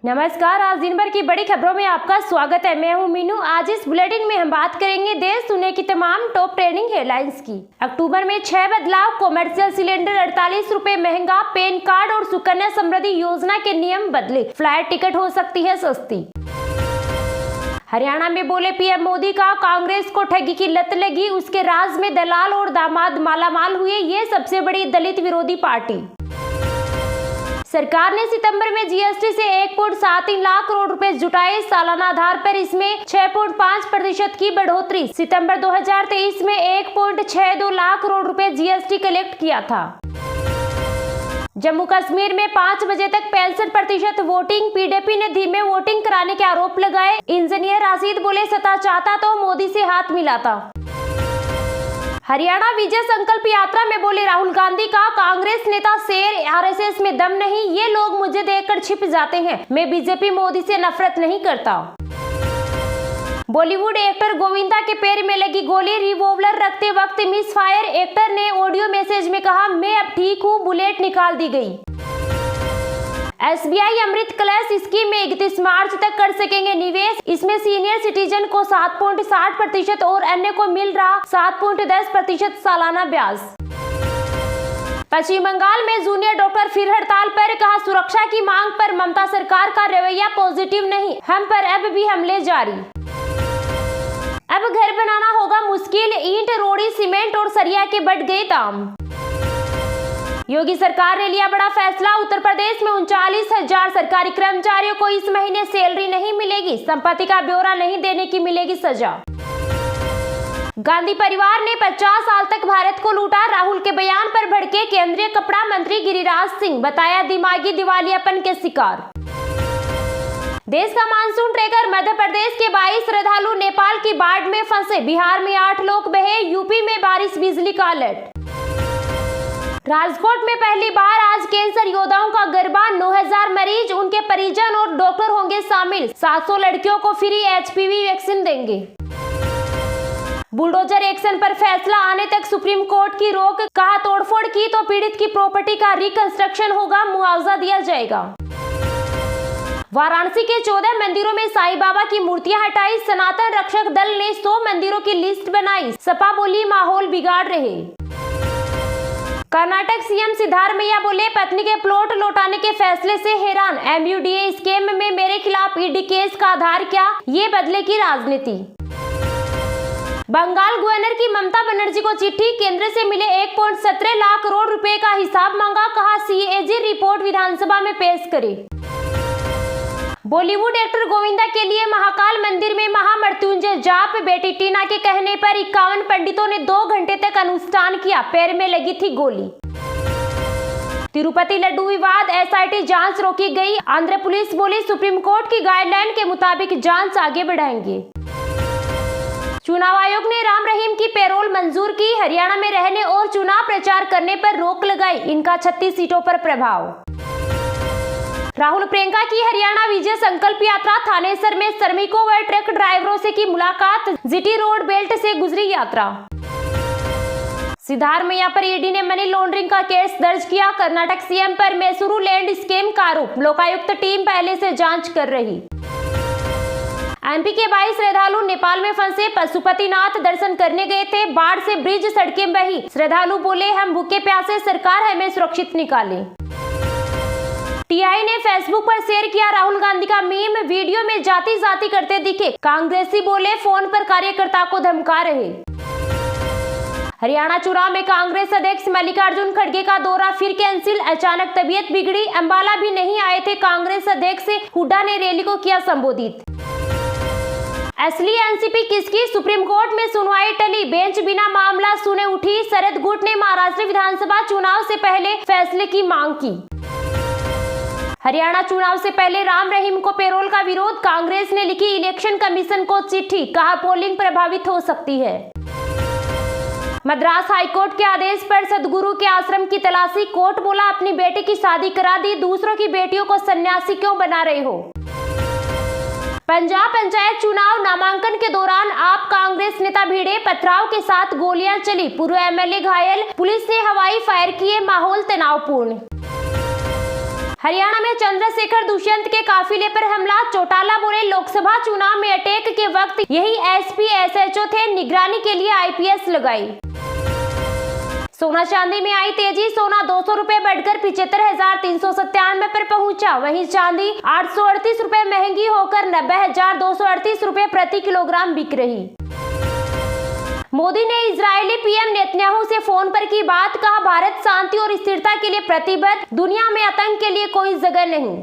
नमस्कार। आज दिन भर की बड़ी खबरों में आपका स्वागत है। मैं हूं मीनू। आज इस बुलेटिन में हम बात करेंगे देश दुनिया की तमाम टॉप ट्रेंडिंग हेडलाइंस की। अक्टूबर में 6 बदलाव, कॉमर्शियल सिलेंडर 48 रुपए महंगा, पैन कार्ड और सुकन्या समृद्धि योजना के नियम बदले, फ्लाइट टिकट हो सकती है सस्ती। हरियाणा में बोले पीएम मोदी का कांग्रेस को ठगी की लत लगी, उसके राज में दलाल और दामाद मालामाल हुए, ये सबसे बड़ी दलित विरोधी पार्टी। सरकार ने सितंबर में जीएसटी से 1.73 लाख करोड़ रुपए जुटाए, सालाना आधार पर इसमें 6.5% की बढ़ोतरी। सितंबर 2023 में 1.62 लाख करोड़ रुपए जीएसटी कलेक्ट किया था। जम्मू कश्मीर में 5 बजे तक 65% वोटिंग, पीडीपी ने धीमे वोटिंग कराने के आरोप लगाए। इंजीनियर राशिद बोले सत्ता चाहता तो मोदी से हाथ मिलाता। हरियाणा विजय संकल्प यात्रा में बोले राहुल गांधी का कांग्रेस नेता शेर, आरएसएस में दम नहीं, ये लोग मुझे देखकर छिप जाते हैं, मैं बीजेपी मोदी से नफरत नहीं करता। बॉलीवुड एक्टर गोविंदा के पैर में लगी गोली, रिवॉल्वर रखते वक्त मिस फायर। एक्टर ने ऑडियो मैसेज में कहा, मैं अब ठीक हूँ, बुलेट निकाल दी गई। एसबीआई अमृत कलश स्कीम में 31 मार्च तक कर सकेंगे निवेश। इसमें सीनियर सिटीजन को 7.60% और अन्य को मिल रहा 7.10% सालाना ब्याज। पश्चिम बंगाल में जूनियर डॉक्टर फिर हड़ताल पर, कहा सुरक्षा की मांग पर ममता सरकार का रवैया पॉजिटिव नहीं, हम पर अब भी हमले जारी। अब घर बनाना होगा मुश्किल, ईंट, रोड़ी, सीमेंट और सरिया के बढ़ गए दाम। योगी सरकार ने लिया बड़ा फैसला, उत्तर प्रदेश में 39,000 सरकारी कर्मचारियों को इस महीने सैलरी नहीं मिलेगी, संपत्ति का ब्यौरा नहीं देने की मिलेगी सजा। गांधी परिवार ने 50 साल तक भारत को लूटा, राहुल के बयान पर भड़के केंद्रीय कपड़ा मंत्री गिरिराज सिंह, बताया दिमागी दिवालियापन के शिकार। देश का मानसून ट्रेकर, मध्य प्रदेश के 22 श्रद्धालु नेपाल की बाढ़ में फंसे, बिहार में 8 लोग बहे, यूपी में बारिश बिजली का अलर्ट। राजकोट में पहली बार आज कैंसर योद्धाओं का गरबा, 9,000 मरीज, उनके परिजन और डॉक्टर होंगे शामिल, 700 लड़कियों को फ्री एचपीवी वैक्सीन देंगे। बुलडोजर एक्शन पर फैसला आने तक सुप्रीम कोर्ट की रोक, कहा तोड़फोड़ की तो पीड़ित की प्रॉपर्टी का रिकंस्ट्रक्शन होगा, मुआवजा दिया जाएगा। वाराणसी के 14 मंदिरों में साईं बाबा की मूर्तियां हटाई, सनातन रक्षक दल ने 100 मंदिरों की लिस्ट बनाई, सपा बोली माहौल बिगाड़ रहे। कर्नाटक सीएम सिद्धारमैया बोले पत्नी के प्लॉट लौटाने के फैसले से हैरान, एमयूडीए स्कैम में मेरे खिलाफ ईडी केस का आधार क्या, ये बदले की राजनीति। बंगाल गवर्नर की ममता बनर्जी को चिट्ठी, केंद्र से मिले 1.17 लाख करोड़ रुपए का हिसाब मांगा, कहा सीएजी रिपोर्ट विधानसभा में पेश करे। बॉलीवुड एक्टर गोविंदा के लिए महाकाल मंदिर में महामृत्युंजय जाप, बेटी टीना के कहने पर 51 पंडितों ने 2 घंटे तक अनुष्ठान किया, पैर में लगी थी गोली। तिरुपति लड्डू विवाद, एसआईटी जांच रोकी गई, आंध्र पुलिस बोली सुप्रीम कोर्ट की गाइडलाइन के मुताबिक जांच आगे बढ़ाएंगे। चुनाव आयोग ने राम रहीम की पैरोल मंजूर की, हरियाणा में रहने और चुनाव प्रचार करने पर रोक लगाई, इनका 36 सीटों पर प्रभाव। राहुल प्रियंका की हरियाणा विजय संकल्प यात्रा, थानेसर में श्रमिकों व ट्रक ड्राइवरों से की मुलाकात, जीटी रोड बेल्ट से गुजरी यात्रा। सिद्धारमैया पर ईडी ने मनी लॉन्ड्रिंग का केस दर्ज किया, कर्नाटक सीएम पर मैसूरू लैंड स्कैम का आरोप, लोकायुक्त टीम पहले से जांच कर रही। एमपी के 22 श्रद्धालु नेपाल में फंसे, पशुपतिनाथ दर्शन करने गए थे, बाढ़ से ब्रिज सड़कें बही, श्रद्धालु बोले हम भूखे प्यासे, सरकार हमें सुरक्षित निकाले। टीआई ने फेसबुक पर शेयर किया राहुल गांधी का मीम, वीडियो में जाति जाति करते दिखे, कांग्रेसी बोले फोन पर कार्यकर्ता को धमका रहे। हरियाणा चुनाव में कांग्रेस अध्यक्ष मल्लिकार्जुन खड़गे का दौरा फिर कैंसिल, अचानक तबीयत बिगड़ी, अंबाला भी नहीं आए थे कांग्रेस अध्यक्ष, हुड्डा ने रैली को किया संबोधित। असली एनसीपी किसकी, सुप्रीम कोर्ट में सुनवाई टली, बेंच बिना मामला सुने उठी, शरद गुट ने महाराष्ट्र विधानसभा चुनाव से पहले फैसले की मांग की। हरियाणा चुनाव से पहले राम रहीम को पैरोल का विरोध, कांग्रेस ने लिखी इलेक्शन कमीशन को चिट्ठी, कहा पोलिंग प्रभावित हो सकती है। मद्रास हाईकोर्ट के आदेश पर सदगुरु के आश्रम की तलाशी, कोर्ट बोला अपनी बेटी की शादी करा दी, दूसरों की बेटियों को सन्यासी क्यों बना रहे हो। पंजाब पंचायत चुनाव, नामांकन के दौरान आप कांग्रेस नेता भिड़े, पथराव के साथ गोलियां चली, पूर्व एमएलए घायल, पुलिस ने हवाई फायर किए, माहौल तनावपूर्ण। हरियाणा में चंद्रशेखर दुष्यंत के काफिले पर हमला, चौटाला बोले लोकसभा चुनाव में अटैक के वक्त यही एसपी एसएचओ थे, निगरानी के लिए आईपीएस लगाई। सोना चांदी में आई तेजी, सोना 200 रुपए बढ़कर 75,397 पर पहुंचा। वहीं चांदी 838 रुपए महंगी होकर 90,238 रुपए प्रति किलोग्राम बिक रही। मोदी ने इजरायली पीएम नेतन्याहू से फोन पर की बात, कहा भारत शांति और स्थिरता के लिए प्रतिबद्ध, दुनिया में आतंक के लिए कोई जगह नहीं।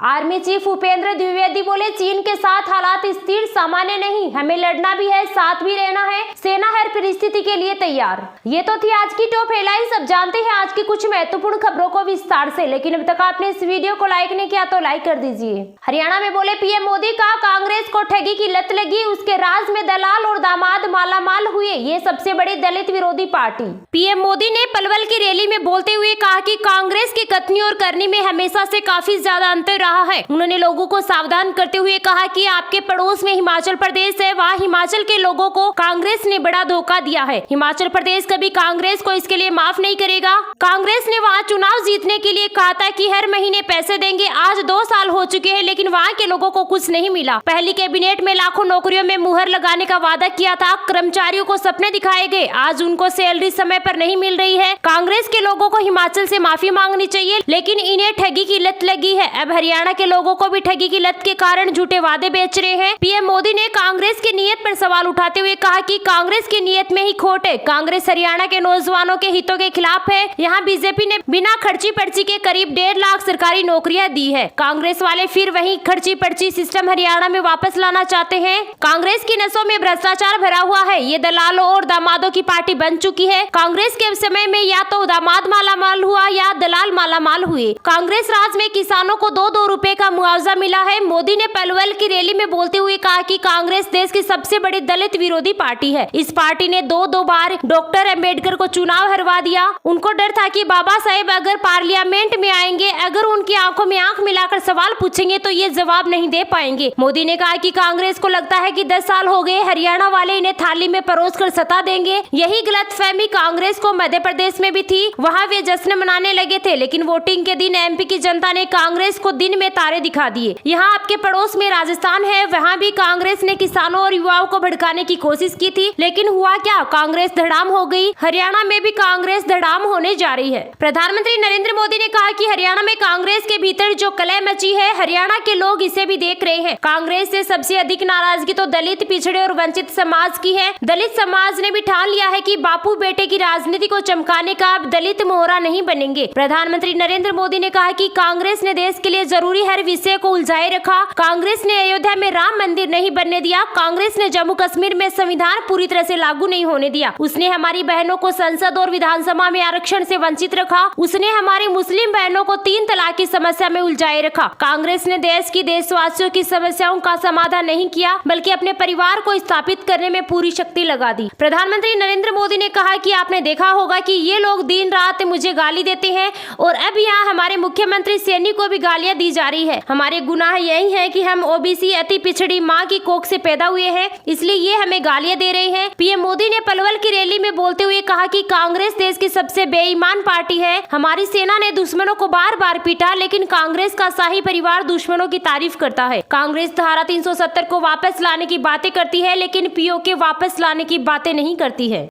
आर्मी चीफ उपेंद्र द्विवेदी बोले चीन के साथ हालात स्थिर सामान्य नहीं, हमें लड़ना भी है, साथ भी रहना है, सेना हर परिस्थिति के लिए तैयार। ये तो थी आज की टॉप हेडलाइंस। अब जानते हैं आज की कुछ महत्वपूर्ण खबरों को विस्तार से, लेकिन अभी तक आपने इस वीडियो को लाइक नहीं किया तो लाइक कर दीजिए। हरियाणा में बोले पीएम मोदी, का कांग्रेस को ठगी की लत लगी, उसके राज में दलाल और दामाद मालामाल हुए, ये सबसे बड़ी दलित विरोधी पार्टी। पीएम मोदी ने पलवल की रैली में बोलते हुए कहा कि कांग्रेस की कथनी और करनी में हमेशा से काफी ज्यादा अंतर है। उन्होंने लोगों को सावधान करते हुए कहा कि आपके पड़ोस में हिमाचल प्रदेश है, वहाँ हिमाचल के लोगों को कांग्रेस ने बड़ा धोखा दिया है। हिमाचल प्रदेश कभी कांग्रेस को इसके लिए माफ नहीं करेगा। कांग्रेस ने वहाँ चुनाव जीतने के लिए कहा था कि हर महीने पैसे देंगे, आज 2 साल हो चुके हैं लेकिन वहाँ के लोगों को कुछ नहीं मिला। पहली कैबिनेट में लाखों नौकरियों में मुहर लगाने का वादा किया था, कर्मचारियों को सपने दिखाए गए, आज उनको सैलरी समय पर नहीं मिल रही है। कांग्रेस के लोगों को हिमाचल से माफी मांगनी चाहिए, लेकिन इन्हें ठगी की लत लगी है। अब हरियाणा के लोगों को भी ठगी की लत के कारण झूठे वादे बेच रहे हैं। पीएम मोदी ने कांग्रेस की नीयत पर सवाल उठाते हुए कहा कि कांग्रेस की नीयत में ही खोट है। कांग्रेस हरियाणा के नौजवानों के हितों के खिलाफ है। यहाँ बीजेपी ने बिना खर्ची पर्ची के करीब 1.5 लाख सरकारी नौकरियां दी है। कांग्रेस वाले फिर वही खर्ची पर्ची सिस्टम हरियाणा में वापस लाना चाहते हैं। कांग्रेस की नसों में भ्रष्टाचार भरा हुआ है, ये दलालों और दामादों की पार्टी बन चुकी है। कांग्रेस के समय में या तो दामाद मालामाल हुआ या दलाल मालामाल हुए। कांग्रेस राज में किसानों को 2-2 रुपए का मुआवजा मिला है। मोदी ने पलवल की रैली में बोलते हुए कहा कि कांग्रेस देश की सबसे बड़ी दलित विरोधी पार्टी है। इस पार्टी ने 2 बार डॉक्टर अंबेडकर को चुनाव हरवा दिया। उनको डर था कि बाबा साहेब अगर पार्लियामेंट में आएंगे, अगर उनकी आंखों में आंख मिलाकर सवाल पूछेंगे तो ये जवाब नहीं दे पाएंगे। मोदी ने कहा कि कांग्रेस को लगता है कि 10 साल हो गए, हरियाणा वाले इन्हें थाली में परोस कर सता देंगे। यही गलतफहमी कांग्रेस को मध्य प्रदेश में भी थी, वहाँ वे जश्न मनाने लगे थे, लेकिन वोटिंग के दिन एमपी की जनता ने कांग्रेस को दिन में तारे दिखा दिए। यहाँ आपके पड़ोस में राजस्थान है, वहाँ भी कांग्रेस ने किसानों और युवाओं को भड़काने की कोशिश की थी, लेकिन हुआ क्या, कांग्रेस धड़ाम हो गई। हरियाणा में भी कांग्रेस धड़ाम होने जा रही है। प्रधानमंत्री नरेंद्र मोदी ने कहा कि हरियाणा में कांग्रेस के भीतर जो कलह मची है, हरियाणा के लोग इसे भी देख रहे हैं। कांग्रेस से सबसे अधिक नाराजगी तो दलित, पिछड़े और वंचित समाज की है। दलित समाज ने भी ठान लिया है कि बापू बेटे की राजनीति को चमकाने का अब दलित मोहरा नहीं बनेंगे। प्रधानमंत्री नरेंद्र मोदी ने कहा कि कांग्रेस ने देश के लिए जरूरी हर विषय को उलझाए रखा। कांग्रेस ने अयोध्या में राम मंदिर नहीं बनने दिया। कांग्रेस ने जम्मू कश्मीर में संविधान पूरी तरह से लागू नहीं होने दिया। उसने हमारी बहनों को संसद और विधानसभा में आरक्षण से वंचित रखा। उसने हमारी मुस्लिम बहनों को 3 तलाक की समस्या में उलझाए रखा। कांग्रेस ने देश की देशवासियों की समस्याओं का समाधान नहीं किया, बल्कि अपने परिवार को स्थापित करने में पूरी शक्ति लगा दी। प्रधानमंत्री नरेंद्र मोदी ने कहा कि आपने देखा होगा कि ये लोग दिन रात मुझे गाली देते हैं और अब यहाँ हमारे मुख्यमंत्री सैनी को भी गालियां दी जा रही है। हमारे गुनाह यही है कि हम ओबीसी अति पिछड़ी माँ की कोख से पैदा हुए हैं, इसलिए ये हमें गालियां दे रहे हैं। पीएम मोदी ने पलवल की रैली में बोलते हुए कहा कि कांग्रेस देश की सबसे बेईमान पार्टी है। हमारी सेना ने दुश्मनों को बार बार पीटा, लेकिन कांग्रेस का शाही परिवार दुश्मनों की तारीफ करता है। कांग्रेस धारा 370 को वापस लाने की बातें करती है, लेकिन पीओके वापस लाने की बातें नहीं करती है।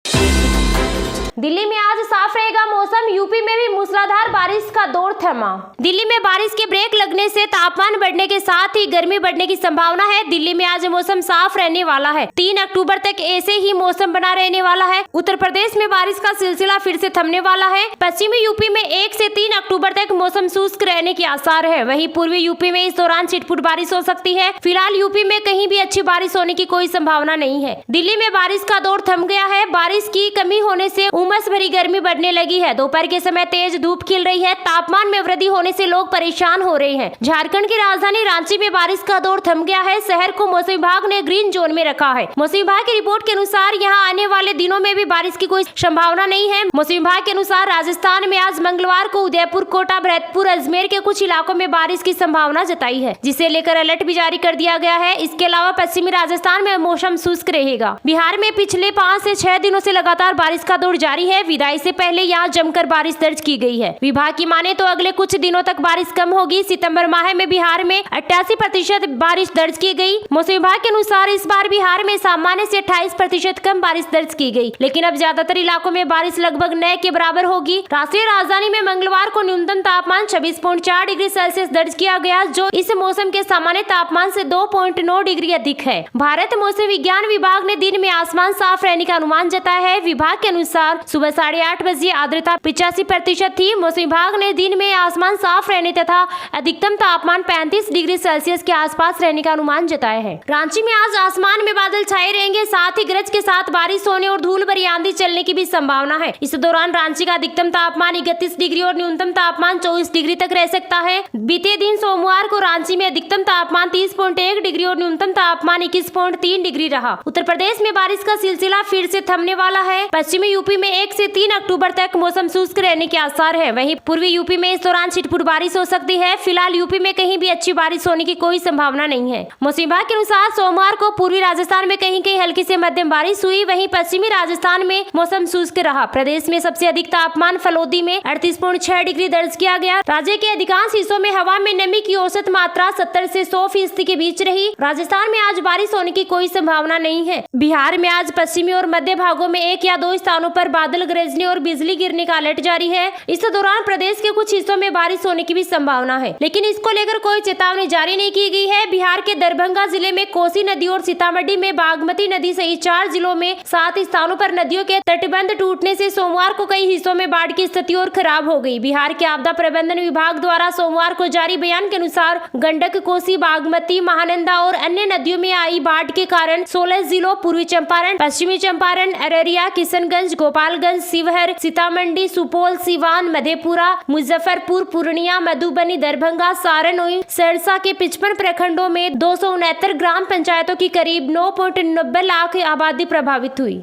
दिल्ली में आज साफ रहेगा मौसम, यूपी में भी मूसलाधार बारिश का दौर थमा। दिल्ली में बारिश के ब्रेक लगने से तापमान बढ़ने के साथ ही गर्मी बढ़ने की संभावना है। दिल्ली में आज मौसम साफ रहने वाला है। 3 अक्टूबर तक ऐसे ही मौसम बना रहने वाला है। उत्तर प्रदेश में बारिश का सिलसिला फिर से थमने वाला है। पश्चिमी यूपी में 1 से 3 अक्टूबर तक मौसम शुष्क रहने के आसार है। वहीं पूर्वी यूपी में इस दौरान छिटपुट बारिश हो सकती है। फिलहाल यूपी में कहीं भी अच्छी बारिश होने की कोई संभावना नहीं है। दिल्ली में बारिश का दौर थम गया है। बारिश की कमी होने से उमस भरी गर्मी बढ़ने लगी है। दोपहर के समय तेज धूप खिल रही है। तापमान में वृद्धि होने से लोग परेशान हो रहे हैं। झारखंड की राजधानी रांची में बारिश का दौर थम गया है। शहर को मौसम विभाग ने ग्रीन जोन में रखा है। मौसम विभाग की रिपोर्ट के अनुसार यहाँ आने वाले दिनों में भी बारिश की कोई संभावना नहीं है। मौसम विभाग के अनुसार राजस्थान में आज मंगलवार को उदयपुर, कोटा, भरतपुर, अजमेर के कुछ इलाकों में बारिश की संभावना जताई है, जिसे लेकर अलर्ट भी जारी कर दिया गया है। इसके अलावा पश्चिमी राजस्थान में मौसम शुष्क रहेगा। बिहार में पिछले 5 से 6 दिनों से लगातार बारिश का दौर जारी जारी है। विदाई से पहले यहाँ जमकर बारिश दर्ज की गई है। विभाग की माने तो अगले कुछ दिनों तक बारिश कम होगी। सितंबर माह में बिहार में 88% बारिश दर्ज की गई। मौसम विभाग के अनुसार इस बार बिहार में सामान्य से 28% कम बारिश दर्ज की गई, लेकिन अब ज्यादातर इलाकों में बारिश लगभग नए के बराबर होगी। राष्ट्रीय राजधानी में मंगलवार को न्यूनतम तापमान 26.4 डिग्री सेल्सियस दर्ज किया गया, जो इस मौसम के सामान्य तापमान से 2.9 डिग्री अधिक है। भारत मौसम विज्ञान विभाग ने दिन में आसमान साफ रहने का अनुमान जताया है। विभाग के अनुसार सुबह 8:30 बजे आर्द्रता 85% थी। मौसम विभाग ने दिन में आसमान साफ रहने तथा अधिकतम तापमान 35 डिग्री सेल्सियस के आसपास रहने का अनुमान जताया है। रांची में आज आसमान में बादल छाए रहेंगे, साथ ही गरज के साथ बारिश होने और धूल भरी आंधी चलने की भी संभावना है। इस दौरान रांची का अधिकतम तापमान 31 डिग्री और न्यूनतम तापमान 24 डिग्री तक रह सकता है। बीते दिन सोमवार को रांची में अधिकतम तापमान 30.1 डिग्री और न्यूनतम तापमान 21.3 डिग्री रहा। उत्तर प्रदेश में बारिश का सिलसिला फिर से थमने वाला है। पश्चिमी यूपी में 1 से 3 अक्टूबर तक मौसम शुष्क रहने के आसार है। वहीं पूर्वी यूपी में इस दौरान छिटपुट बारिश हो सकती है। फिलहाल यूपी में कहीं भी अच्छी बारिश होने की कोई संभावना नहीं है। मौसम विभाग के अनुसार सोमवार को पूर्वी राजस्थान में कहीं कहीं हल्की से मध्यम बारिश हुई। वहीं पश्चिमी राजस्थान में मौसम शुष्क रहा। प्रदेश में सबसे अधिक तापमान फलोदी में 38.6 डिग्री दर्ज किया गया। राज्य के अधिकांश हिस्सों में हवा में नमी की औसत मात्रा 70 से 100% के बीच रही। राजस्थान में आज बारिश होने की कोई संभावना नहीं है। बिहार में आज पश्चिमी और मध्य भागों में 1 या 2 स्थानों पर बादल गरजने और बिजली गिरने का अलर्ट जारी है। इस दौरान प्रदेश के कुछ हिस्सों में बारिश होने की भी संभावना है, लेकिन इसको लेकर कोई चेतावनी जारी नहीं की गई है। बिहार के दरभंगा जिले में कोसी नदी और सीतामढ़ी में बागमती नदी सहित 4 जिलों में 7 स्थानों पर नदियों के तटबंध टूटने से सोमवार को कई हिस्सों में बाढ़ की स्थिति और खराब हो गई। बिहार के आपदा प्रबंधन विभाग द्वारा सोमवार को जारी बयान के अनुसार गंडक, कोसी, बागमती, महानंदा और अन्य नदियों में आई बाढ़ के कारण 16 जिलों पूर्वी चंपारण, पश्चिमी चंपारण, अररिया, किशनगंज, गोपालगंज, शिवहर, सीतामढ़ी, सुपौल, सिवान, मधेपुरा, मुजफ्फरपुर, पूर्णिया, मधुबनी, दरभंगा, सारण और सहरसा के 55 प्रखंडों में 269 ग्राम पंचायतों की करीब 9.90 लाख आबादी प्रभावित हुई।